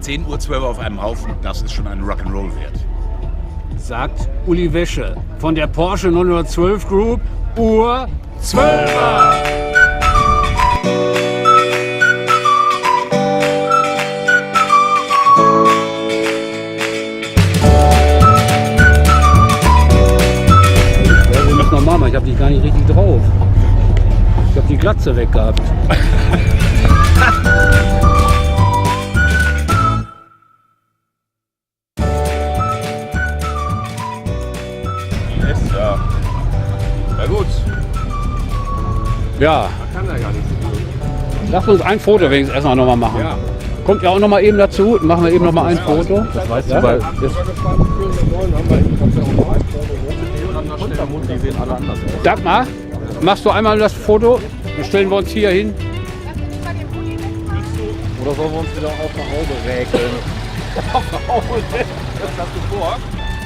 10 Uhr-12 auf einem Haufen, das ist schon ein Rock'n'Roll wert. Sagt Uli Wäsche von der Porsche 912 Group, Uhr 12er. Ja, wir müssen noch machen, ich habe dich gar nicht richtig drauf. Ich habe die Glatze weg gehabt. Ja. Na gut. Ja. Man kann da gar nichts tun. Lass uns ein Foto wenigstens erstmal noch mal machen. Ja. Kommt ja auch noch mal eben dazu. Machen wir eben noch mal ein Foto. Das weißt Ja? du, weil die sehen alle anders aus. Dagmar, machst du einmal das Foto? Dann stellen wir uns hier hin. Oder sollen wir uns wieder auf nach Hause räkeln? Auf nach Hause? Das hast du vor?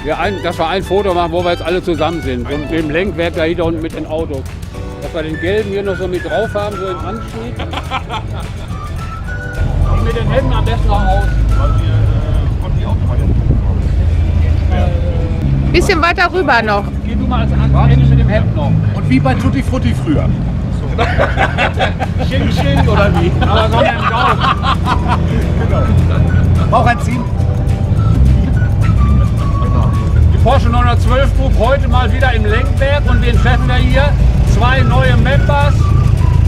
Ja, dass wir ein Foto machen, wo wir jetzt alle zusammen sind. Und mit dem Lenkwerk da hinter unten mit den Autos. Dass wir den gelben hier noch so mit drauf haben, so im Anstieg. Und mit den Hemden am besten noch aus. Bisschen weiter rüber noch. Geh du mal als Ende mit dem Hemd noch. Und wie bei Tutti Frutti früher. Sching oder wie? Aber so im Daumen. Bauch einziehen. Die Porsche 912 Group heute mal wieder im Lenkwerk und wen treffen wir hier? 2 neue Members.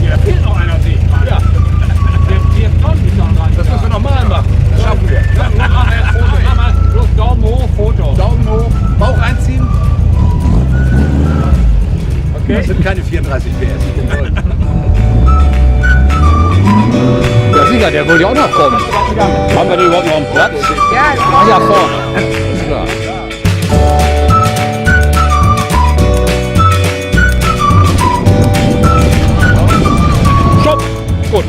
Hier fehlt noch einer, sehe ich mal. Ja. Hier kommt nicht noch dran. Das müssen wir nochmal machen. Das schaffen wir. Ja, machen wir ein Foto. Machen wir bloß Daumen hoch, Foto. Daumen hoch, Bauch einziehen. Okay. Das sind keine 34 PS. Ja sicher, der wollte ja auch noch kommen. Haben wir denn überhaupt noch einen Platz? Ja, Ah ja, vorne. Ist klar. Stopp! Gut.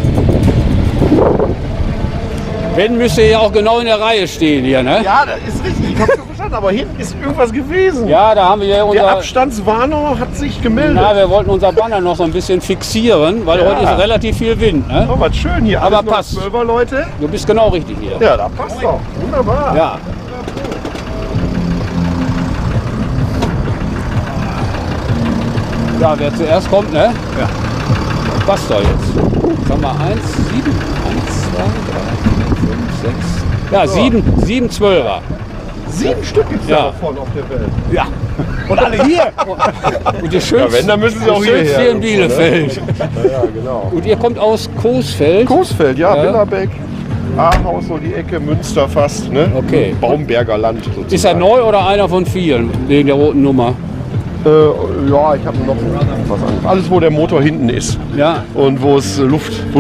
Wenn müsste ja auch genau in der Reihe stehen hier, ne? Ja, das ist richtig. Ich hab's schon verstanden, aber hinten ist irgendwas gewesen. Ja, da haben wir ja Der unser... Abstandswarner hat sich gemeldet. Na, wir wollten unser Banner noch so ein bisschen fixieren, weil Ja. heute ist relativ viel Wind, ne? Oh, was schön hier. Aber Alles noch passt. 12er Leute. Du bist genau richtig hier. Ja, da passt doch. Wunderbar. Ja. Ja, wer zuerst kommt, ne? Ja. Passt doch jetzt. Sag mal 1, 7, 1, 2, 3, 4, 5, 6. Ja, 7 12er. 7 Stück gibt's Ja. davon auf der Welt. Ja. Und alle hier. Und die schönsten, Ja, wenn, dann müssen sie auch die schönste hierher in irgendwo, ne? Bielefeld. Ja, genau. Und ihr kommt aus Coesfeld. Coesfeld, ja, Ja. Billerbeck, Ahaus, so die Ecke, Münster fast, ne? Okay. Baumberger Land sozusagen. Ist er neu oder einer von vielen wegen der roten Nummer? Ja, ich habe noch was anderes. Alles, wo der Motor hinten ist Ja. und wo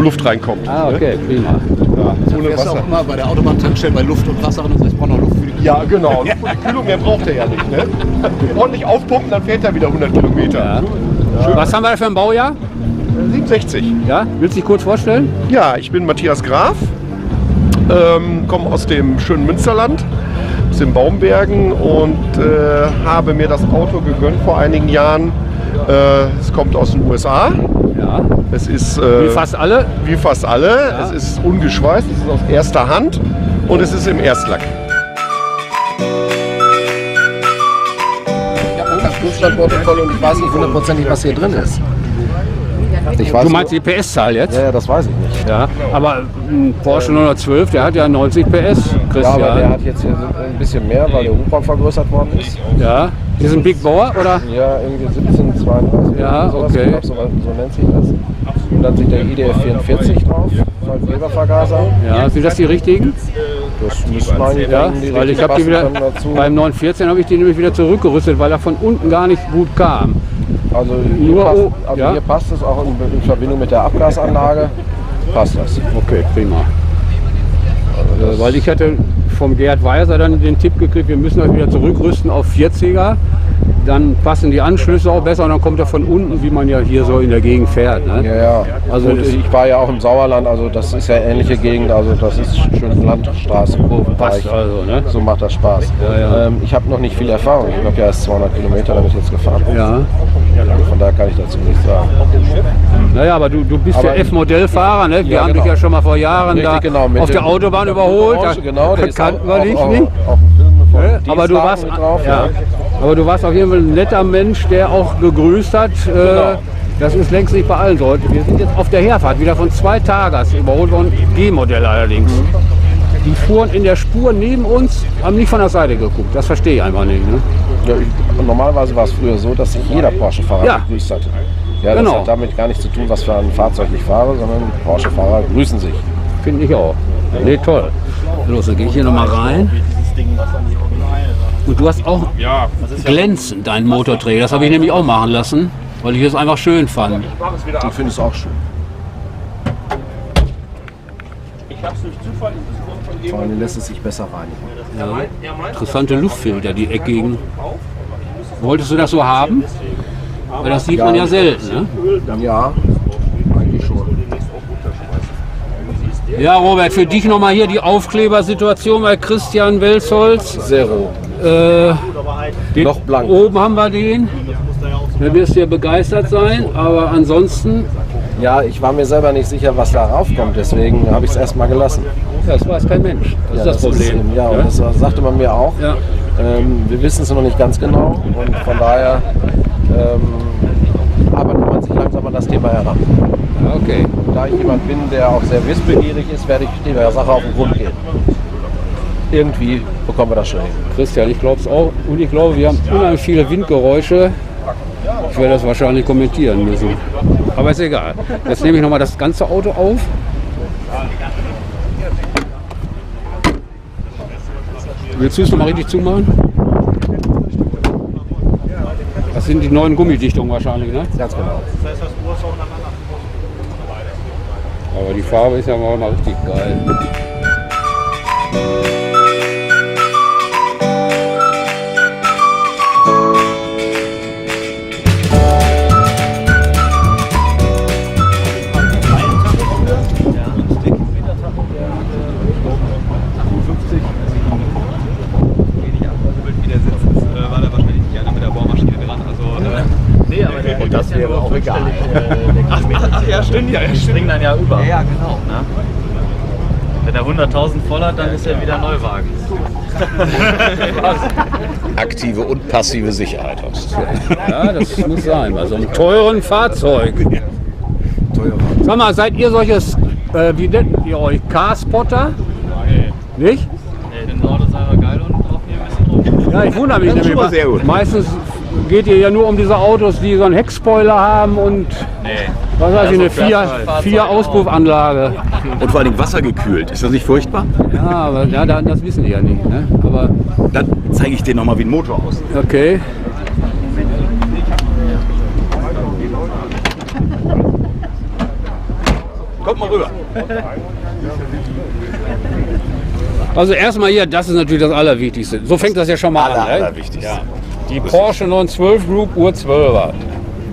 Luft reinkommt. Ah, ne? okay, prima. Ja, ohne Das ist auch Wasser. immer bei der Autobahntankstelle bei Luft und Wasser und das braucht noch Luft für die Ja, genau. Luft und die Kühlung, mehr braucht er ja nicht. Ne? Ordentlich aufpumpen, dann fährt er wieder 100 Kilometer. Ja. Was haben wir da für ein Baujahr? 67. Ja, willst du dich kurz vorstellen? Ja, ich bin Matthias Graf, komme aus dem schönen Münsterland, aus den Baumbergen und habe mir das Auto gegönnt vor einigen Jahren. Es kommt aus den USA. Ja. Es ist Wie fast alle? wie fast alle. Ja. Es ist ungeschweißt, es ist aus erster Hand und es ist im Erstlack. Ich habe das Prüfstandprotokoll und ich weiß nicht hundertprozentig, was hier drin ist. Ich weiß Du meinst die PS-Zahl jetzt? ja, das weiß ich nicht. Ja. Aber ein Porsche 912, der hat ja 90 PS, Ja, Christian. aber der hat jetzt hier so ein bisschen mehr, weil der Hubraum vergrößert worden ist. Ja. Die sind Big Bauer, oder? Ja, irgendwie 1732. Ja, sowas, okay. Ich glaub, so nennt sich das. Und dann sieht der IDF 44 drauf, Webervergaser. Ja, sind das die richtigen? Das müsste man Ja, weil ich habe die wieder, beim 914 habe ich die nämlich wieder zurückgerüstet, weil er von unten gar nicht gut kam. Also, Nur- hier, passt, also ja. hier passt es auch in Verbindung mit der Abgasanlage. Passt das. Okay, prima. Weil ich hatte vom Gerd Weiser dann den Tipp gekriegt, wir müssen das wieder zurückrüsten auf 40er. dann passen die Anschlüsse auch besser und dann kommt er von unten, wie man ja hier so in der Gegend fährt. Ne? Ja, ja. Also Und ich war ja auch im Sauerland, also das ist ja ähnliche Gegend, also das ist schön Landstraße, Kurvenbereich. also, ne? So macht das Spaß. Ja. Ich habe noch nicht viel Erfahrung. Ich habe ja erst 200 Kilometer damit jetzt gefahren. Ja. Von daher kann ich dazu nichts sagen. Naja, aber du bist Aber ja F-Modellfahrer, ne? Wir Ja, haben genau. dich ja schon mal vor Jahren Richtig, da genau, mit auf der dem- Autobahn überholt. Orange, genau, der ist kannten auch- wir dich auch- nicht. Auf dem Film von Aber du Dienstlagen warst, mit drauf. ja. Aber du warst auf jeden Fall ein netter Mensch, der auch gegrüßt hat. Genau. Das ist längst nicht bei allen so. Wir sind jetzt auf der Herfahrt wieder von 2 Tagas überholt worden, G-Modell allerdings. Die fuhren in der Spur neben uns, haben nicht von der Seite geguckt. Das verstehe ich einfach nicht. Ne? Ja, normalerweise war es früher so, dass sich jeder Porsche-Fahrer Ja. begrüßt hat. Ja, Genau. Das hat damit gar nichts zu tun, was für ein Fahrzeug ich fahre, sondern Porsche-Fahrer grüßen sich. Finde ich auch. Nee, toll. Los, dann gehe ich hier nochmal rein. Und du hast auch glänzend deinen Motorträger. Das habe ich nämlich auch machen lassen, weil ich es einfach schön fand. Ich finde es auch schön. Vor allem lässt es sich besser reinigen. Ja. Interessante Luftfilter, die eckigen. Wolltest du das so haben? Weil das sieht man ja selten. Ne? Ja, eigentlich schon. Ja, Robert, für dich nochmal hier die Aufklebersituation bei Christian Welsholz. Zero. Noch blank. Oben haben wir den. Da wirst du ja begeistert sein, aber ansonsten, Ja, ich war mir selber nicht sicher, was da raufkommt, deswegen habe ich es erstmal gelassen. das weiß kein Mensch. Das ist das Problem. eben, ja, und das sagte man mir auch. Ja. Wir wissen es noch nicht ganz genau und von daher arbeitet man sich langsam an das Thema heran. Okay. Da ich jemand bin, der auch sehr wissbegierig ist, werde ich der Sache auf den Grund gehen. Irgendwie bekommen wir das schon hin. Christian, ich glaube es auch. Und ich glaube, wir haben unheimlich viele Windgeräusche. Ich werde das wahrscheinlich kommentieren müssen. Aber ist egal. Jetzt nehme ich nochmal das ganze Auto auf. Willst du es nochmal richtig zumachen? Das sind die neuen Gummidichtungen wahrscheinlich, ne? Ganz genau. Aber die Farbe ist ja mal richtig geil. Und das wäre auch egal. Ja, stimmt, ja. Die springen dann ja über. Ja, genau. Ne? Wenn er 100.000 voll hat, dann ist er wieder Neuwagen. Aktive und passive Sicherheit hast. Ja, das muss sein. Bei so einem teuren Fahrzeug. Sag mal, seid ihr solches, wie nennt ihr euch, Carspotter? Nee. Nicht? Nee, den Auto ist einfach geil und auch hier ein bisschen rum. Ja, ich wundere mich Das ist nämlich. schon mal sehr gut. Meistens geht ihr ja nur um diese Autos, die so einen Heckspoiler haben und was weiß ich, eine vier Auspuffanlage. Und vor allem wassergekühlt. Ist das nicht furchtbar? Ja, aber ja, das wissen die ja nicht. Ne? Aber Dann zeige ich dir nochmal, wie ein Motor aussieht. okay. Kommt mal rüber. Also erstmal hier, das ist natürlich das Allerwichtigste. So fängt das ja schon mal an. Ne? Allerwichtigste. Ja. Die Porsche 912 Group Ur-12er.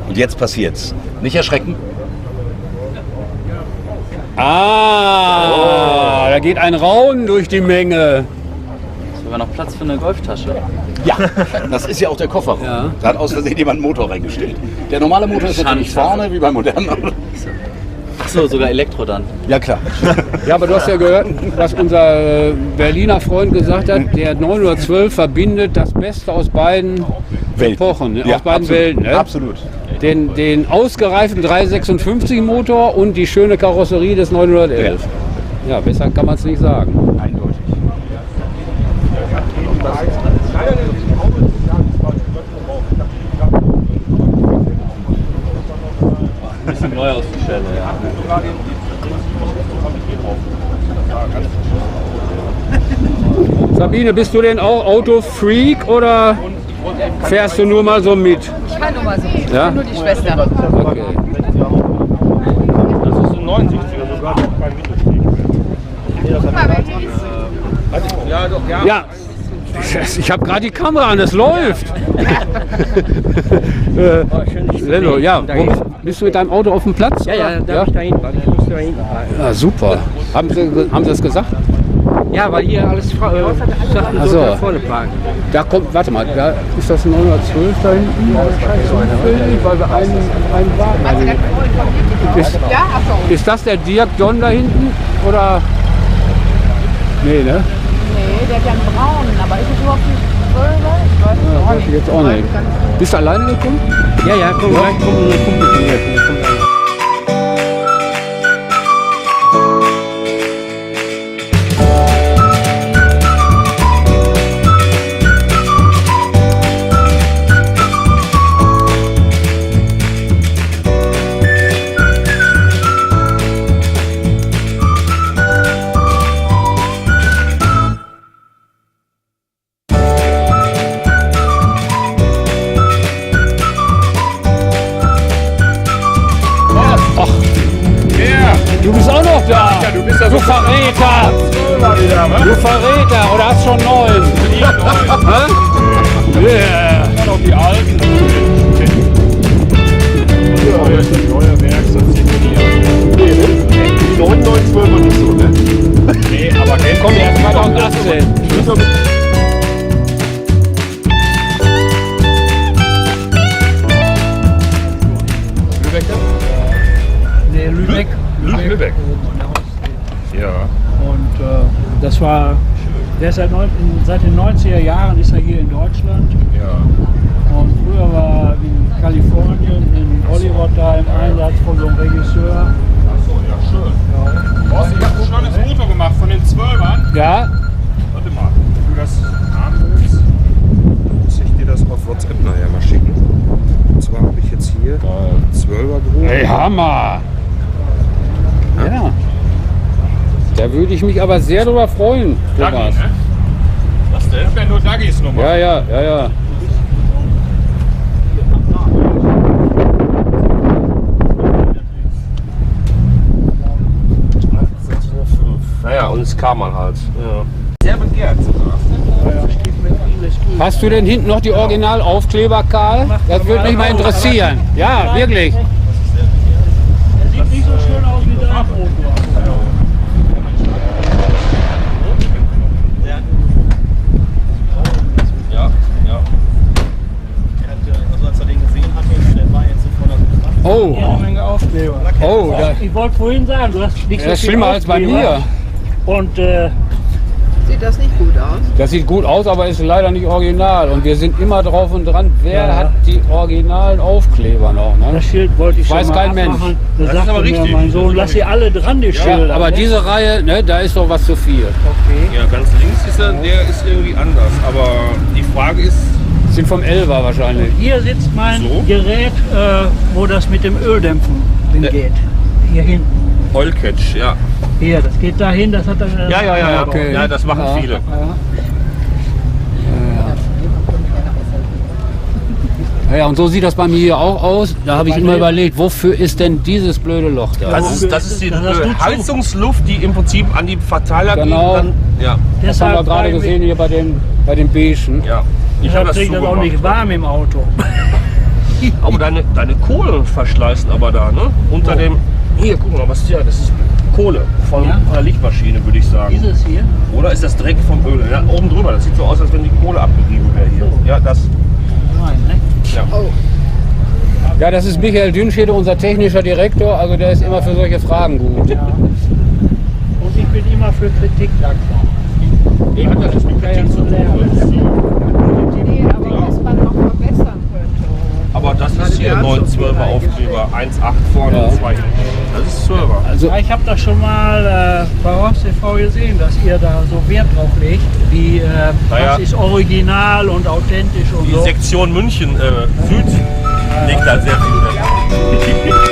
Und jetzt passiert's. Nicht erschrecken. Ah, da geht ein Raunen durch die Menge. Sogar noch Platz für eine Golftasche. Ja, das ist ja auch der Kofferraum. Ja. Da hat aus Versehen jemand einen Motor reingestellt. Der normale Motor ist natürlich vorne, wie beim modernen Auto. Achso, sogar Elektro dann. Ja, klar. Ja, aber du hast ja gehört, was unser Berliner Freund gesagt hat, der 912 verbindet das Beste aus beiden Epochen, ne? Ja, aus beiden absolut. Welten. Ne? Absolut. Den ausgereiften 356 Motor und die schöne Karosserie des 911. Ja, besser kann man es nicht sagen. Eindeutig. Ein bisschen neu aus der Stelle, ja. Sabine, bist du denn auch Autofreak oder fährst du nur mal so mit? Ich kann nur mal so. Ich Ja? bin nur die Schwester. Okay. Das ist ein 79er sogar noch beim Mittelsteg. Ja, Ich habe gerade die Kamera an, es läuft. Lello, ja, bist du mit deinem Auto auf dem Platz? Ja, darf ich da hinten, weil ich muss da hinten parken. Ah, super. Haben Sie das gesagt? Ja, weil hier alles Sachen Ach so so. da vorne parken. Da kommt, warte mal, da ist das 912 da hinten? Weil wir einen Wagen haben. Ja, achso. Ist das der Dirk John da hinten? Oder? Nee, ne? Nee, der hat ja einen braunen, aber ist es überhaupt nicht 12? Ich weiß es Ja, auch weiß nicht. ich jetzt auch nicht. Bist du alleine gekommen? Ja, komm, gleich kommt unser Kumpel von mir. Der kommt auch. Du bist auch noch da! Ja, du bist ja Du so Verräter! wieder, ne? Du Verräter! Oder hast schon 9? Yeah! Noch die alten. Ja, jetzt die neue Werkstatt. Die 912 war nicht so, ne? Nee, aber den Komm, der ist 2018. Nee, Lübeck. Lübeck. Ja. Und das war, der ist seit den 90er Jahren ist er hier in Deutschland. Ja. Und früher war er in Kalifornien in Hollywood da im Einsatz von so einem Regisseur. Achso, ja, schön. Horst, ich hab ein schönes Foto gemacht von den 12ern. Ja? Warte mal, wenn du das haben willst, muss ich dir das auf WhatsApp nachher mal schicken. Und zwar habe ich jetzt hier 12er Group. Hey, Hammer! Ja. Da würde ich mich aber sehr drüber freuen. Dagi, Thomas. ne? Was denn? Ich hab ja nur Dagis Nummer. Ja. Naja, und es kam man halt. Ja. Sehr begehrt sogar. Hast du denn hinten noch die Originalaufkleber, Karl? Das würde mich mal interessieren. Ja, wirklich. Sieht nicht so schön aus wie dein Motor. Also als er den gesehen hatte, der war jetzt sofort das Oh, Eine Menge Aufkleber. oh, Ich wollte vorhin sagen, du hast nicht so das ist viel schlimmer als bei Aufkleber. mir. Und Sieht das nicht gut aus? Das sieht gut aus, aber ist leider nicht original. Und wir sind immer drauf und dran, wer Ja. hat die originalen Aufkleber noch. Ne? das Schild wollte ich Weiß schon mal kein Mensch. abmachen. Da Das ist sagte aber mir richtig. mein Sohn, lass sie alle dran, die Schilder. Ja, aber ne? diese Reihe, ne, da ist doch was zu viel. Okay. Ja, ganz links ist er, der ist irgendwie anders. Aber die Frage ist, Sind vom Elfer wahrscheinlich. Hier sitzt mein So? Gerät, wo das mit dem Öldämpfen geht. Hier hinten. Oilcatch, ja. Hier, das geht dahin, das hat dann. Ja. Okay. Ja, das machen Ja. viele. Ja, und so sieht das bei mir hier auch aus. Da habe ich immer überlegt, wofür ist denn dieses blöde Loch da? Das ist die Das hast du zu. Heizungsluft, die im Prinzip an die Verteiler Genau. geht. Ja, Das haben wir gerade gesehen hier bei den Beigen. ja. Ich habe Deshalb das kriegt das auch zugemacht. nicht warm im Auto. Aber deine Kohlen verschleißen aber da, ne? Unter dem. Hier, guck mal, was ist hier? Das ist Kohle von einer Lichtmaschine, würde ich sagen. Dieses hier. Oder ist das Dreck vom Öl? Ja, oben drüber. Das sieht so aus, als wenn die Kohle abgegeben wäre hier. Ja, das. Nein, ne? Ja, das ist Michael Dünschede, unser technischer Direktor. Also der ist immer für solche Fragen gut. Ja. Und ich bin immer für Kritik dankbar. Ja, das ist mit Kritik zu tun. Nee, aber was man noch verbessern könnte. Aber das ist hier 912er Aufkleber. 1,8 vorne Ja. und 2 hinten. Das ist 12er. Also Ja, ich habe das schon mal bei Horst TV gesehen, dass ihr da so Wert drauf legt, wie Naja. was ist original und authentisch und Die so. Sektion München Süd legt da sehr viel Wert.